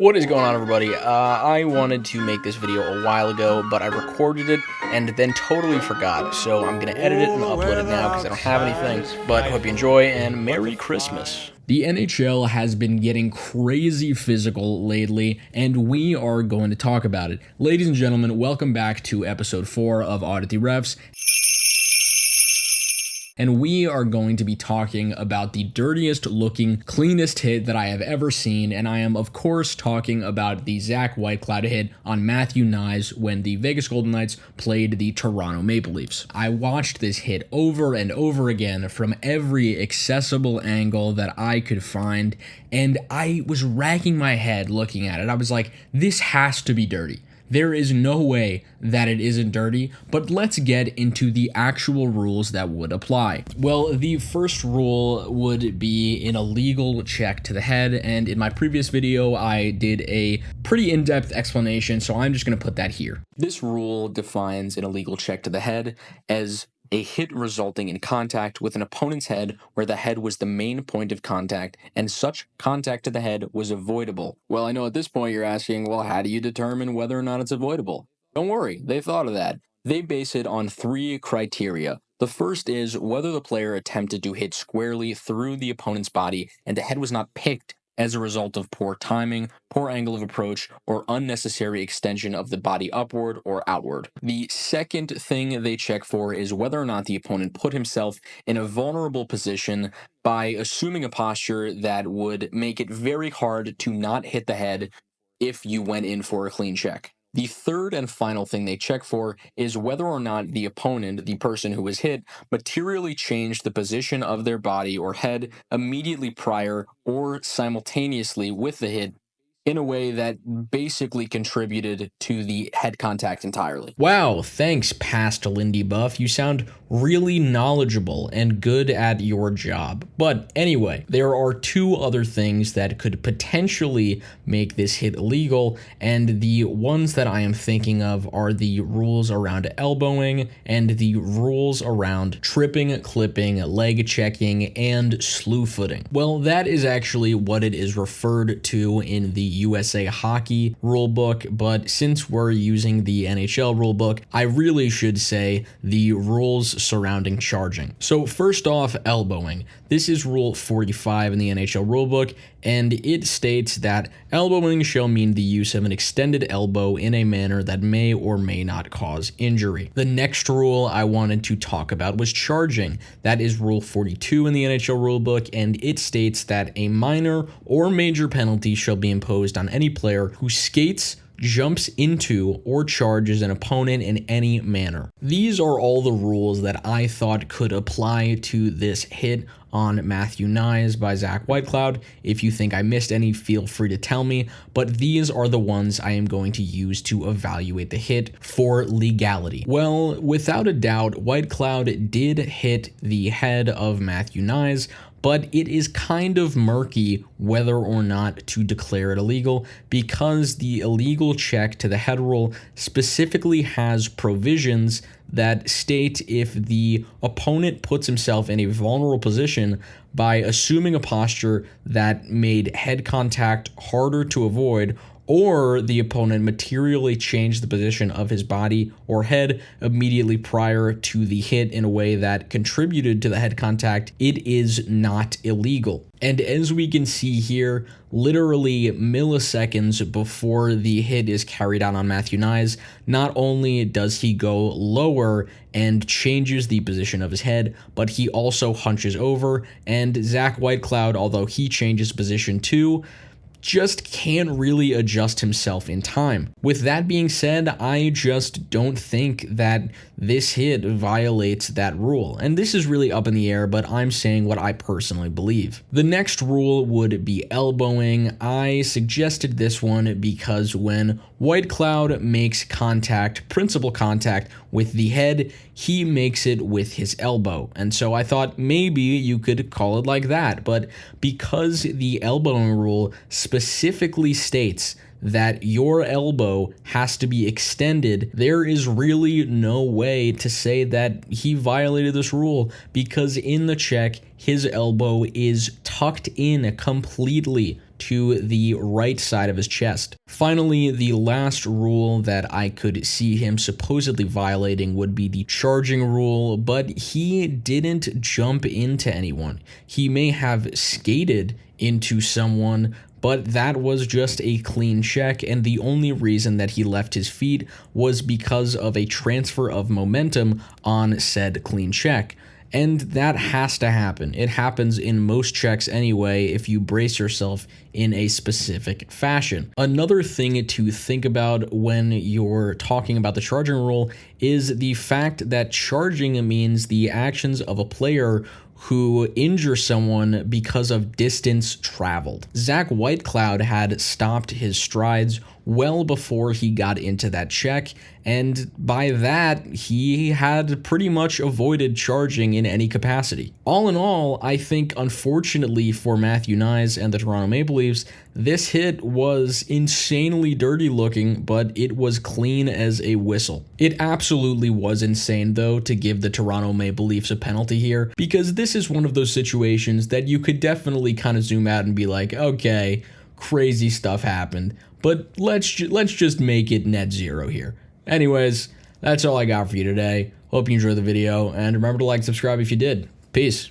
What is going on, everybody? I wanted to make this video a while ago, but I recorded it and then totally forgot. So I'm going to edit it and upload it now because I don't have anything. But I hope you enjoy, and Merry Christmas. The NHL has been getting crazy physical lately, and we are going to talk about it. Ladies and gentlemen, welcome back to episode 4 of Oddity Refs. And we are going to be talking about the dirtiest looking, cleanest hit that I have ever seen, and I am of course talking about the Zach Whitecloud hit on Matthew Knies when the Vegas Golden Knights played the Toronto Maple Leafs. I watched this hit over and over again from every accessible angle that I could find, and I was racking my head looking at it. I was like, this has to be dirty. There is no way that it isn't dirty, but let's get into the actual rules that would apply. Well, the first rule would be an illegal check to the head, and in my previous video, I did a pretty in-depth explanation, so I'm just going to put that here. This rule defines an illegal check to the head as a hit resulting in contact with an opponent's head where the head was the main point of contact and such contact to the head was avoidable. Well, I know at this point you're asking, well, how do you determine whether or not it's avoidable? Don't worry, they thought of that. They base it on 3 criteria. The first is whether the player attempted to hit squarely through the opponent's body and the head was not picked as a result of poor timing, poor angle of approach, or unnecessary extension of the body upward or outward. The second thing they check for is whether or not the opponent put himself in a vulnerable position by assuming a posture that would make it very hard to not hit the head if you went in for a clean check. The third and final thing they check for is whether or not the opponent, the person who was hit, materially changed the position of their body or head immediately prior or simultaneously with the hit in a way that basically contributed to the head contact entirely. Wow, thanks, past Lindy Buff. You sound really knowledgeable and good at your job. But anyway, there are 2 other things that could potentially make this hit illegal, and the ones that I am thinking of are the rules around elbowing and the rules around tripping, clipping, leg checking, and slew footing. Well, that is actually what it is referred to in the USA Hockey rulebook, but since we're using the NHL rulebook, I really should say the rules surrounding charging. So first off, elbowing. This is Rule 45 in the NHL rulebook, and it states that elbowing shall mean the use of an extended elbow in a manner that may or may not cause injury. The next rule I wanted to talk about was charging. That is Rule 42 in the NHL rulebook, and it states that a minor or major penalty shall be imposed on any player who skates, jumps into, or charges an opponent in any manner. These are all the rules that I thought could apply to this hit on Matthew Knies by Zach Whitecloud. If you think I missed any, feel free to tell me, but these are the ones I am going to use to evaluate the hit for legality. Well, without a doubt, Whitecloud did hit the head of Matthew Knies, but it is kind of murky whether or not to declare it illegal because the illegal check to the head rule specifically has provisions that state if the opponent puts himself in a vulnerable position by assuming a posture that made head contact harder to avoid, or the opponent materially changed the position of his body or head immediately prior to the hit in a way that contributed to the head contact, it is not illegal. And as we can see here, literally milliseconds before the hit is carried out on Matthew Knies, not only does he go lower and changes the position of his head, but he also hunches over, and Zach Whitecloud, although he changes position too, just can't really adjust himself in time. With that being said, I just don't think that this hit violates that rule. And this is really up in the air, but I'm saying what I personally believe. The next rule would be elbowing. I suggested this one because when Whitecloud makes contact, principal contact with the head, he makes it with his elbow. And so I thought maybe you could call it like that. But because the elbowing rule specifically states that your elbow has to be extended, there is really no way to say that he violated this rule, because in the check, his elbow is tucked in completely to the right side of his chest. Finally, the last rule that I could see him supposedly violating would be the charging rule, but he didn't jump into anyone. He may have skated into someone, but that was just a clean check, and the only reason that he left his feet was because of a transfer of momentum on said clean check. And that has to happen. It happens in most checks anyway if you brace yourself in a specific fashion. Another thing to think about when you're talking about the charging rule is the fact that charging means the actions of a player who injure someone because of distance traveled. Zach Whitecloud had stopped his strides well before he got into that check, and by that, he had pretty much avoided charging in any capacity. All in all, I think unfortunately for Matthew Knies and the Toronto Maple Leafs, this hit was insanely dirty looking, but it was clean as a whistle. It absolutely was insane though to give the Toronto Maple Leafs a penalty here, because this is one of those situations that you could definitely kind of zoom out and be like, okay, crazy stuff happened, but let's just make it net zero here. Anyways, that's all I got for you today. Hope you enjoyed the video, and remember to like, subscribe if you did. Peace.